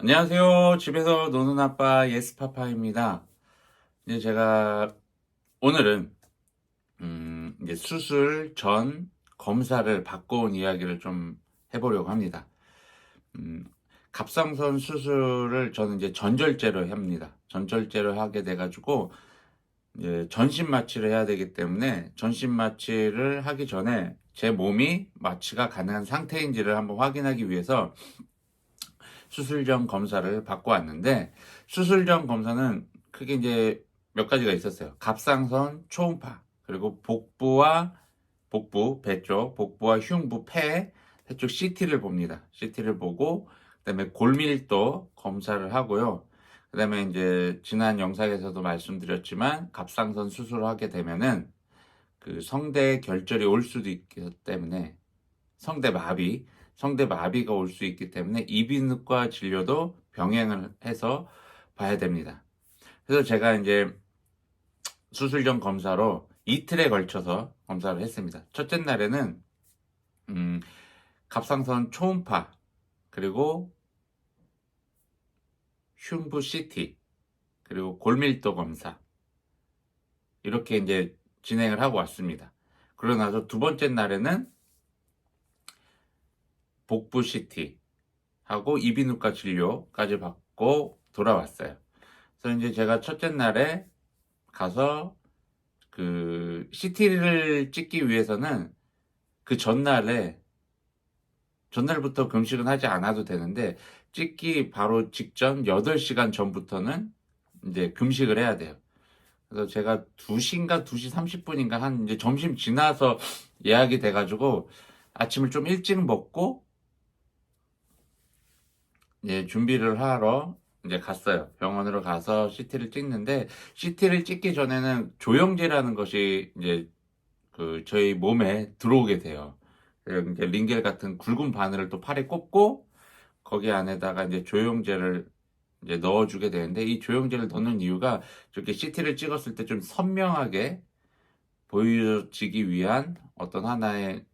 안녕하세요. 집에서 노는 아빠 예스파파입니다. 이제 제가 오늘은 이제 수술 전 검사를 받고 온 이야기를 좀 해보려고 합니다. 음, 갑상선 수술을 저는 이제 전절제로 합니다. 전절제로 하게 돼가지고 이제 전신 마취를 해야 되기 때문에 전신 마취를 하기 전에 제 몸이 마취가 가능한 상태인지를 한번 확인하기 위해서 수술 전 검사를 받고 왔는데, 수술 전 검사는 크게 이제 몇 가지가 있었어요. 갑상선 초음파, 그리고 복부, 배 쪽, 복부와 흉부, 폐 쪽 CT를 봅니다. CT를 보고, 그다음에 골밀도 검사를 하고요. 그다음에 이제 지난 영상에서도 말씀드렸지만 갑상선 수술을 하게 되면은 그 성대 결절이 올 수도 있기 때문에 성대 마비, 성대 마비가 올 수 있기 때문에 이비인후과 진료도 병행을 해서 봐야 됩니다. 그래서 제가 이제 수술 전 검사로 이틀에 걸쳐서 검사를 했습니다. 첫째 날에는 음, 갑상선 초음파, 그리고 흉부 CT, 그리고 골밀도 검사, 이렇게 이제 진행을 하고 왔습니다. 그러고 나서 두 번째 날에는 복부 CT 하고 이비인후과 진료까지 받고 돌아왔어요. 그래서 이제 제가 첫째 날에 가서 그 CT를 찍기 위해서는 그 전날부터 금식은 하지 않아도 되는데, 찍기 바로 직전 8시간 전부터는 이제 금식을 해야 돼요. 그래서 제가 2시인가 2시 30분인가 한 이제 점심 지나서 예약이 돼가지고 아침을 좀 일찍 먹고 이제 준비를 하러 이제 갔어요. 병원으로 가서 CT를 찍는데, CT를 찍기 전에는 조영제라는 것이 이제 그 저희 몸에 들어오게 돼요. 그래서 이제 링겔 같은 굵은 바늘을 또 팔에 꽂고 거기 안에다가 이제 조영제를 이제 넣어주게 되는데, 이 조영제를 넣는 이유가 저렇게 CT를 찍었을 때 좀 선명하게 보여지기 위한 어떤 하나의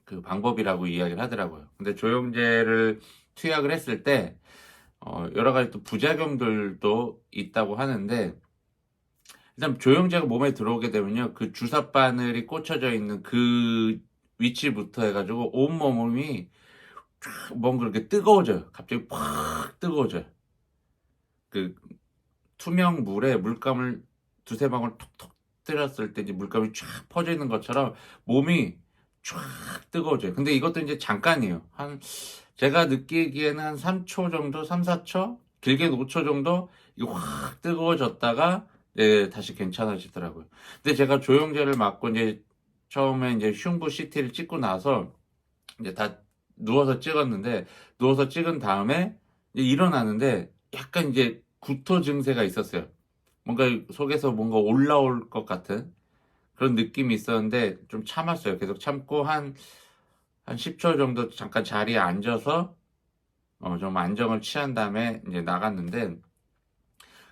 그 방법이라고 이야기를 하더라고요. 근데 조영제를 투약을 했을 때 여러 가지 또 부작용들도 있다고 하는데, 일단 조영제가 몸에 들어오게 되면요, 그 주사 바늘이 꽂혀져 있는 그 위치부터 해가지고 온몸이 뭔가 그렇게 뜨거워져요. 갑자기 팍 뜨거워져요. 그 투명 물에 물감을 두세 방울 톡톡 때렸을 때 이제 물감이 쫙 퍼져 있는 것처럼 몸이 쫙 뜨거워져요. 근데 이것도 이제 잠깐이에요. 제가 느끼기에는 한 3초 정도, 3, 4초, 길게는 5초 정도 이거 확 뜨거워졌다가 다시 괜찮아지더라고요. 근데 제가 조영제를 맞고 이제 처음에 이제 흉부 CT를 찍고 나서 이제 다 누워서 찍었는데, 누워서 찍은 다음에 이제 일어나는데 약간 이제 구토 증세가 있었어요. 뭔가 속에서 뭔가 올라올 것 같은 그런 느낌이 있었는데 좀 참았어요. 계속 참고 한 10초 정도 잠깐 자리에 앉아서 좀 안정을 취한 다음에 이제 나갔는데,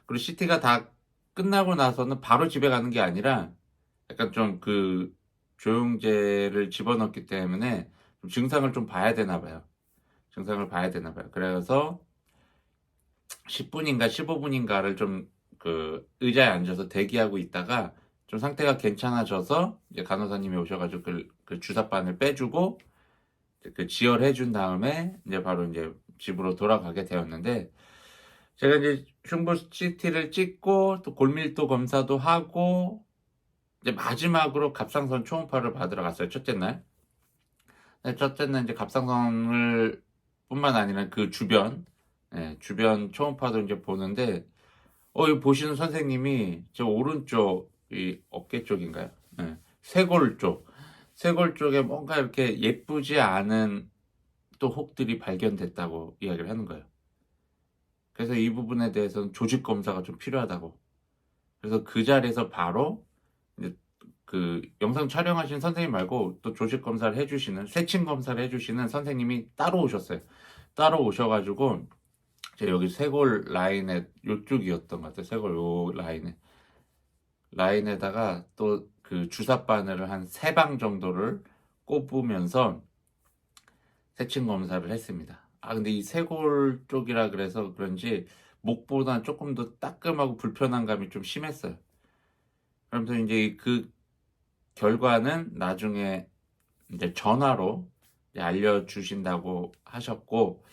그리고 CT가 다 끝나고 나서는 바로 집에 가는 게 아니라 약간 좀 그 조영제를 집어넣기 때문에 좀 증상을 좀 봐야 되나 봐요. 증상을 봐야 되나 봐요. 그래서 10분인가 15분인가를 좀 그 의자에 앉아서 대기하고 있다가 좀 상태가 괜찮아져서 이제 간호사님이 오셔가지고 그 주사바늘 빼주고 그 지혈해 준 다음에 이제 바로 이제 집으로 돌아가게 되었는데, 제가 이제 흉부 CT를 찍고 또 골밀도 검사도 하고 이제 마지막으로 갑상선 초음파를 받으러 갔어요. 첫째 날. 첫째 날 이제 갑상선을 뿐만 아니라 그 주변 초음파도 이제 보는데, 이 보시는 선생님이 저 오른쪽 이 어깨 쪽인가요? 쇄골 쪽에 뭔가 이렇게 예쁘지 않은 또 혹들이 발견됐다고 이야기를 하는 거예요. 그래서 이 부분에 대해서는 조직 검사가 좀 필요하다고. 그래서 그 자리에서 바로 이제 그 영상 촬영하신 선생님 말고 또 조직 검사를 해주시는, 세침 검사를 해주시는 선생님이 따로 오셨어요. 따로 오셔가지고 제 여기 쇄골 라인에 요쪽이었던 것 같아요. 쇄골 요 라인에다가 또 그 주사 바늘을 한 3방 정도를 꼽으면서 세침 검사를 했습니다. 근데 이 쇄골 쪽이라 그래서 그런지 목보다 조금 더 따끔하고 불편한 감이 좀 심했어요. 그러면서 인제 그 결과는 나중에 인제 전화로 이제 알려주신다고 하셨고,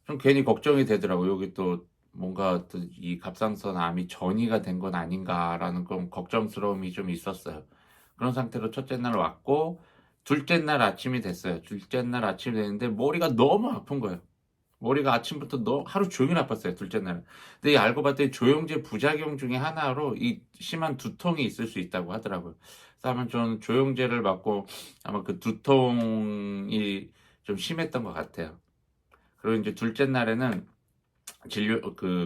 좀 괜히 걱정이 되더라고요. 여기 또 뭔가 또 이 갑상선 암이 전이가 된 건 아닌가라는 그런 걱정스러움이 좀 있었어요. 그런 상태로 첫째 날 왔고, 둘째 날 아침이 됐어요. 둘째 날 아침이 됐는데 머리가 너무 아픈 거예요. 머리가 아침부터 하루 종일 아팠어요, 둘째 날은. 근데 이 알고 봤더니 조영제 부작용 중에 하나로 이 심한 두통이 있을 수 있다고 하더라고요. 그래서 아마 저는 조영제를 맞고 아마 그 두통이 좀 심했던 것 같아요. 그리고 인제 둘째 날에는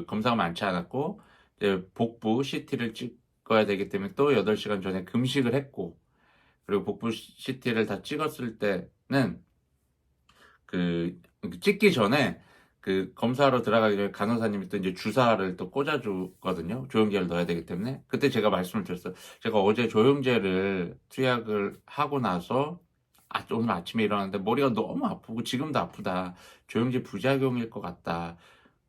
검사가 많지 않았고, 이제 복부 CT를 찍어야 되기 때문에 또 8시간 전에 금식을 했고, 그리고 복부 CT를 다 찍었을 때는 찍기 전에 검사하러 들어가기 전에 간호사님이 또 이제 주사를 또 꽂아 주거든요, 조영제를 넣어야 되기 때문에. 그때 제가 말씀을 드렸어요. 제가 어제 조영제를 투약을 하고 나서 오늘 아침에 일어났는데 머리가 너무 아프고 지금도 아프다. 조영제 부작용일 것 같다.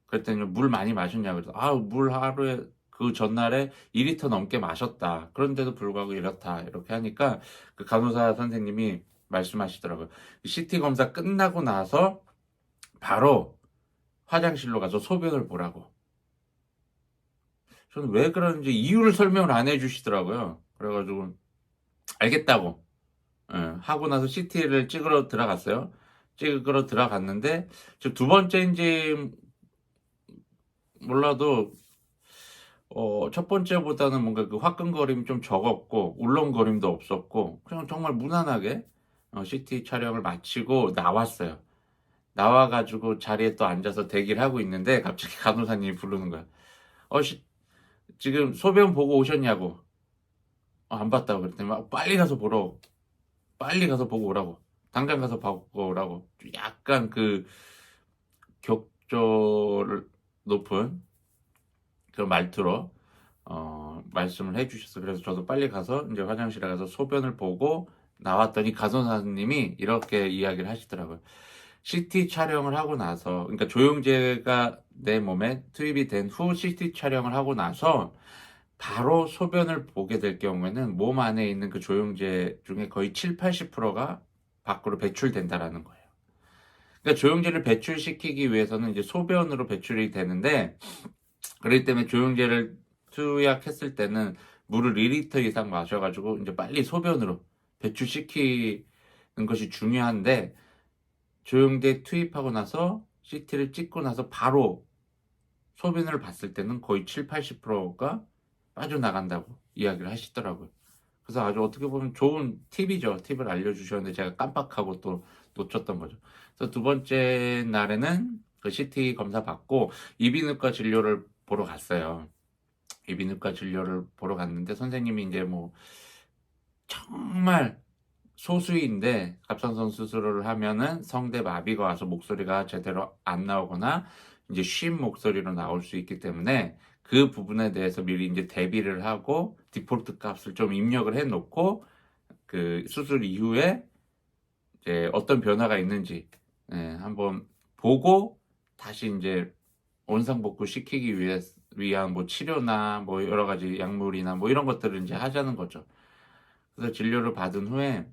그랬더니 물 많이 마셨냐고. 그래서 물 하루에 그 전날에 2리터 넘게 마셨다. 그런데도 불구하고 이렇다. 이렇게 하니까 그 간호사 선생님이 말씀하시더라고요. CT 검사 끝나고 나서 바로 화장실로 가서 소변을 보라고. 저는 왜 그러는지 이유를 설명을 안 해주시더라고요. 그래가지고 알겠다고, 하고 나서 CT를 찍으러 들어갔어요. 찍으러 들어갔는데 지금 두 번째인지 몰라도 첫 번째보다는 뭔가 그 화끈거림이 좀 적었고 울렁거림도 없었고 그냥 정말 무난하게 CT 촬영을 마치고 나왔어요. 나와 가지고 자리에 또 앉아서 대기를 하고 있는데 갑자기 간호사님이 부르는 거야. 지금 소변 보고 오셨냐고. 안 봤다고 그랬더니 막 빨리 가서 보고 오라고. 당장 가서 보고 오라고. 약간 격조를 높은 그런 말투로 말씀을 해 주셨어요. 그래서 저도 빨리 가서 이제 화장실에 가서 소변을 보고 나왔더니 간호사님이 이렇게 이야기를 하시더라고요. CT 촬영을 하고 나서, 그러니까 조영제가 내 몸에 투입이 된 후 CT 촬영을 하고 나서 바로 소변을 보게 될 경우에는 몸 안에 있는 그 조영제 중에 거의 70~80%가 밖으로 배출된다라는 거예요. 그러니까 조영제를 배출시키기 위해서는 이제 소변으로 배출이 되는데, 그렇기 때문에 조영제를 투약했을 때는 물을 2리터 이상 마셔가지고 이제 빨리 소변으로 배출시키는 것이 중요한데, 조영제 투입하고 나서 CT를 찍고 나서 바로 소변을 봤을 때는 거의 70~80%가 빠져나간다고 이야기를 하시더라고요. 그래서 아주 어떻게 보면 좋은 팁이죠. 팁을 알려주셨는데 제가 깜빡하고 또 놓쳤던 거죠. 그래서 두 번째 날에는 그 CT 검사 받고 이비인후과 진료를 보러 갔어요. 이비인후과 진료를 보러 갔는데 선생님이 이제 뭐 정말 소수인데 갑상선 수술을 하면은 성대 마비가 와서 목소리가 제대로 안 나오거나 이제 쉰 목소리로 나올 수 있기 때문에 그 부분에 대해서 미리 이제 대비를 하고 디폴트 값을 좀 입력을 해 놓고 그 수술 이후에 이제 어떤 변화가 있는지 한번 보고 다시 이제 원상복구 시키기 위한 뭐 치료나 뭐 여러 가지 약물이나 뭐 이런 것들을 이제 하자는 거죠. 그래서 진료를 받은 후에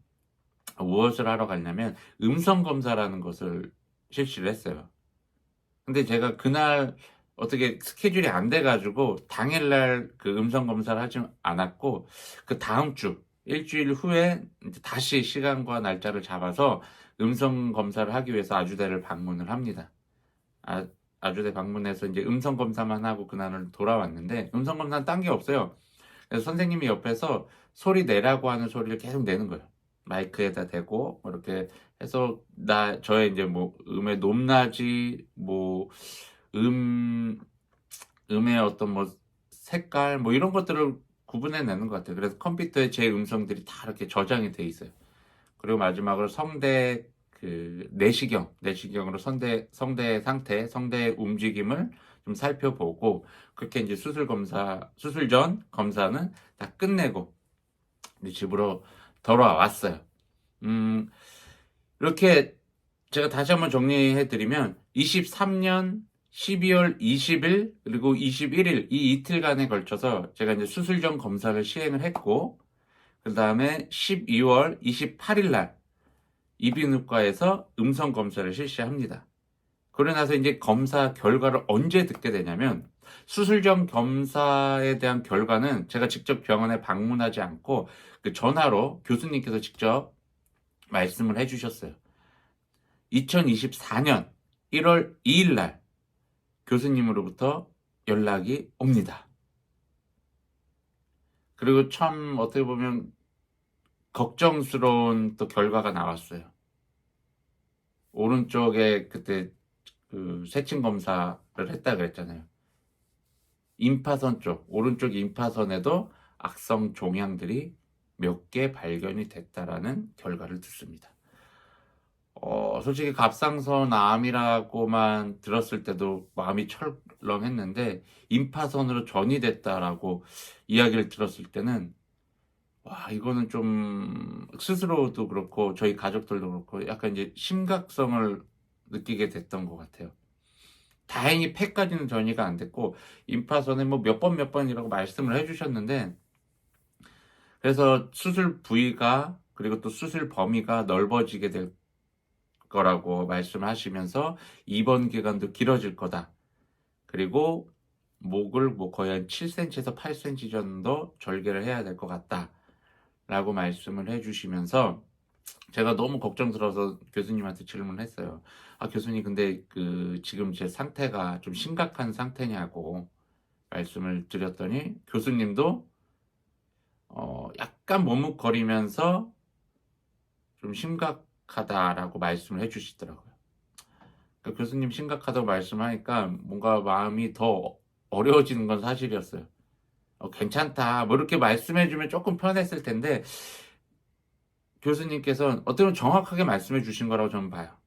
무엇을 하러 갔냐면 음성 검사라는 것을 실시를 했어요. 근데 제가 그날 어떻게 스케줄이 안 돼 가지고 당일날 그 음성 검사를 하지 않았고, 그 다음 주 일주일 후에 이제 다시 시간과 날짜를 잡아서 음성 검사를 하기 위해서 아주대를 방문을 합니다. 아주대 방문해서 이제 음성 검사만 하고 그날은 돌아왔는데 음성 검사는 딴 게 없어요. 그래서 선생님이 옆에서 소리 내라고 하는 소리를 계속 내는 거예요. 마이크에다 대고 뭐 이렇게 해서 저의 이제 뭐 음의 높낮이, 뭐 음의 어떤 뭐 색깔 뭐 이런 것들을 구분해 내는 것 같아요. 그래서 컴퓨터에 제 음성들이 다 이렇게 저장이 돼 있어요. 그리고 마지막으로 성대 내시경으로 성대 상태, 성대 움직임을 좀 살펴보고, 그렇게 이제 수술 전 검사는 다 끝내고 이제 집으로 돌아왔어요. 이렇게 제가 다시 한번 정리해 드리면 23년 12월 20일 그리고 21일 이 이틀간에 걸쳐서 제가 이제 수술 전 검사를 시행을 했고, 그다음에 12월 28일 날 이비인후과에서 음성 검사를 실시합니다. 그러고 나서 이제 검사 결과를 언제 듣게 되냐면, 수술 전 검사에 대한 결과는 제가 직접 병원에 방문하지 않고 그 전화로 교수님께서 직접 말씀을 해주셨어요. 2024년 1월 2일 날 교수님으로부터 연락이 옵니다. 그리고 참 어떻게 보면 걱정스러운 또 결과가 나왔어요. 오른쪽에 그때 그 세침 검사를 했다 그랬잖아요. 임파선 쪽, 오른쪽 임파선에도 악성 종양들이 몇 개 발견이 됐다라는 결과를 듣습니다. 솔직히 갑상선 암이라고만 들었을 때도 마음이 철렁했는데, 임파선으로 전이됐다라고 이야기를 들었을 때는, 와, 이거는 좀 스스로도 그렇고 저희 가족들도 그렇고 약간 이제 심각성을 느끼게 됐던 것 같아요. 다행히 폐까지는 전이가 안 됐고, 임파선에 뭐 몇 번이라고 말씀을 해주셨는데, 그래서 수술 부위가 그리고 또 수술 범위가 넓어지게 될 거라고 말씀하시면서 입원 기간도 길어질 거다. 그리고 목을 뭐 거의 한 7cm에서 8cm 정도 절개를 해야 될 것 같다 라고 말씀을 해주시면서, 제가 너무 걱정스러워서 교수님한테 질문을 했어요. 아, 교수님, 근데 지금 제 상태가 좀 심각한 상태냐고 말씀을 드렸더니, 교수님도 약간 머뭇거리면서 좀 심각하다라고 말씀을 해주시더라고요. 그러니까 교수님 심각하다고 말씀하니까 뭔가 마음이 더 어려워지는 건 사실이었어요. 괜찮다 뭐 이렇게 말씀해주면 조금 편했을 텐데, 교수님께서는 어떻게 보면 정확하게 말씀해 주신 거라고 저는 봐요.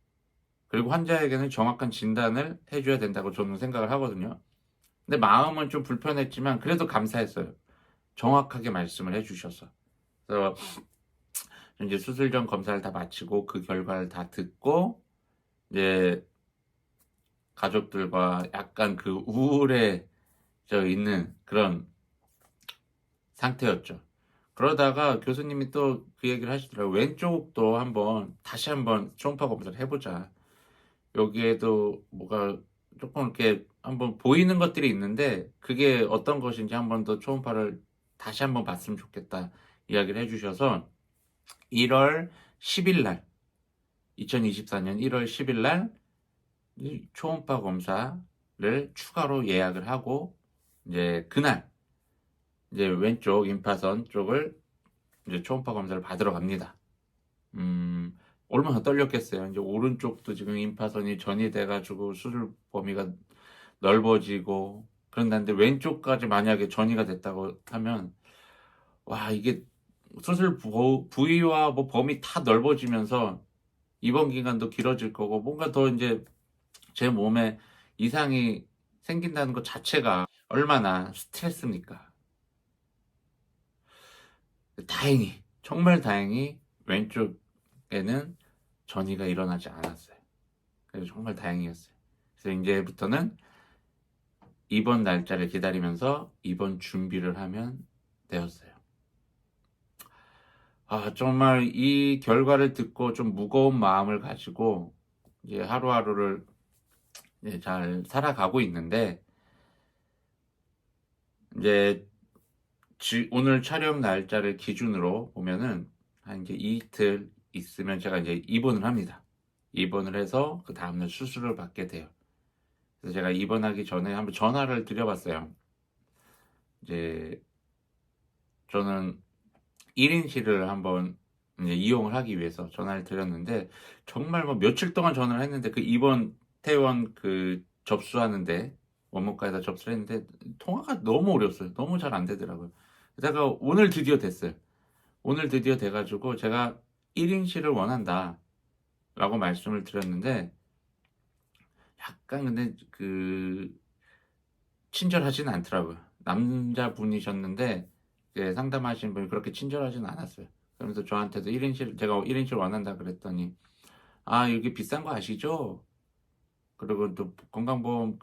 그리고 환자에게는 정확한 진단을 해줘야 된다고 저는 생각을 하거든요. 근데 마음은 좀 불편했지만 그래도 감사했어요. 정확하게 말씀을 해주셔서. 그래서 이제 수술 전 검사를 다 마치고 그 결과를 다 듣고, 이제 가족들과 약간 그 우울해져 있는 그런 상태였죠. 그러다가 교수님이 또 그 얘기를 하시더라고요. 왼쪽도 다시 한번 초음파 검사를 해보자. 여기에도 뭐가 조금 이렇게 한번 보이는 것들이 있는데, 그게 어떤 것인지 한번 더 초음파를 다시 한번 봤으면 좋겠다 이야기를 해주셔서 1월 10일 날, 2024년 1월 10일 날 초음파 검사를 추가로 예약을 하고, 이제 그날 이제 왼쪽 임파선 쪽을 이제 초음파 검사를 받으러 갑니다. 얼마나 떨렸겠어요. 이제 오른쪽도 지금 임파선이 전이 돼가지고 수술 범위가 넓어지고 그런다는데, 왼쪽까지 만약에 전이가 됐다고 하면, 와, 이게 수술 부위와 뭐 범위 다 넓어지면서 입원 기간도 길어질 거고, 뭔가 더 이제 제 몸에 이상이 생긴다는 것 자체가 얼마나 스트레스입니까? 다행히, 정말 다행히 왼쪽에는 전이가 일어나지 않았어요. 그래서 정말 다행이었어요. 그래서 이제부터는 입원 날짜를 기다리면서 입원 준비를 하면 되었어요. 아, 정말 이 결과를 듣고 좀 무거운 마음을 가지고 이제 하루하루를 이제 잘 살아가고 있는데, 이제 오늘 촬영 날짜를 기준으로 보면은 한 이제 이틀 있으면 제가 이제 입원을 합니다. 입원을 해서 그 다음날 수술을 받게 돼요. 그래서 제가 입원하기 전에 한번 전화를 드려봤어요. 이제 저는 1인실을 한번 이제 이용을 하기 위해서 전화를 드렸는데, 정말 뭐 며칠 동안 전화를 했는데, 그 입원 퇴원 접수하는데 원무과에다 접수를 했는데 통화가 너무 어려웠어요. 너무 잘 안 되더라고요. 그러다가 오늘 드디어 됐어요. 오늘 드디어 돼가지고 제가 1인실을 원한다 라고 말씀을 드렸는데, 약간 근데 친절하진 않더라고요. 남자분이셨는데 상담하신 분이 그렇게 친절하진 않았어요. 그러면서 저한테도 제가 1인실 원한다 그랬더니, "아 이게 비싼 거 아시죠? 그리고 또 건강보험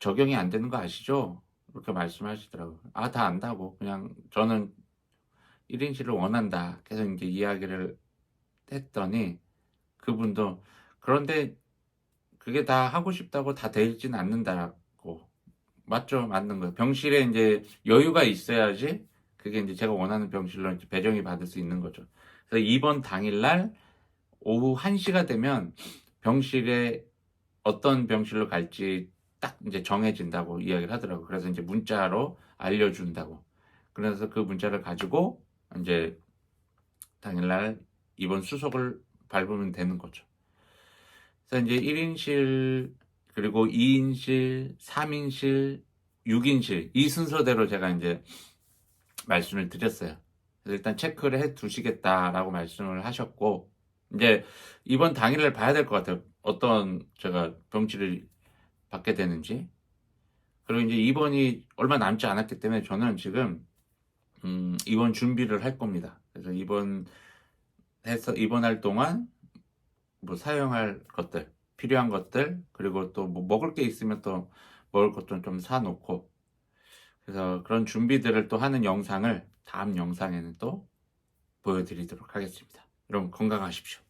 적용이 안 되는 거 아시죠?" 그렇게 말씀하시더라고요. "아 다 안다고. 그냥 저는 1 인실을 원한다." 계속 인제 이야기를 했더니 그분도 "그런데 그게 다 하고 싶다고 다 되지는 않는다."고. 맞죠. 맞는 거예요. 병실에 인제 여유가 있어야지 그게 인제 제가 원하는 병실로 이제 배정이 받을 수 있는 거죠. 그래서 입원 당일날 오후 1 시가 되면 병실에 어떤 병실로 갈지 딱 인제 정해진다고 이야기를 하더라고요. 그래서 인제 문자로 알려준다고. 그래서 그 문자를 가지고 인제 당일날 입원 수속을 밟으면 되는 거죠. 그래서 인제 1 인실 그리고 2 인실, 3 인실, 6 인실 이 순서대로 제가 인제 말씀을 드렸어요. 그래서 "일단 체크를 해 두시겠다."라고 말씀을 하셨고 인제 입원 당일날 봐야 될 것 같아요. 어떤 제가 병치를 받게 되는지. 그리고 인제 입원이 얼마 남지 않았기 때문에 저는 지금 입원 준비를 할 겁니다. 그래서 입원할 동안 뭐 사용할 것들, 필요한 것들 그리고 또 뭐 먹을 게 있으면 또 먹을 것도 좀 사 놓고 그래서 그런 준비들을 또 하는 영상을 다음 영상에는 또 보여 드리도록 하겠습니다. 여러분 건강하십시오.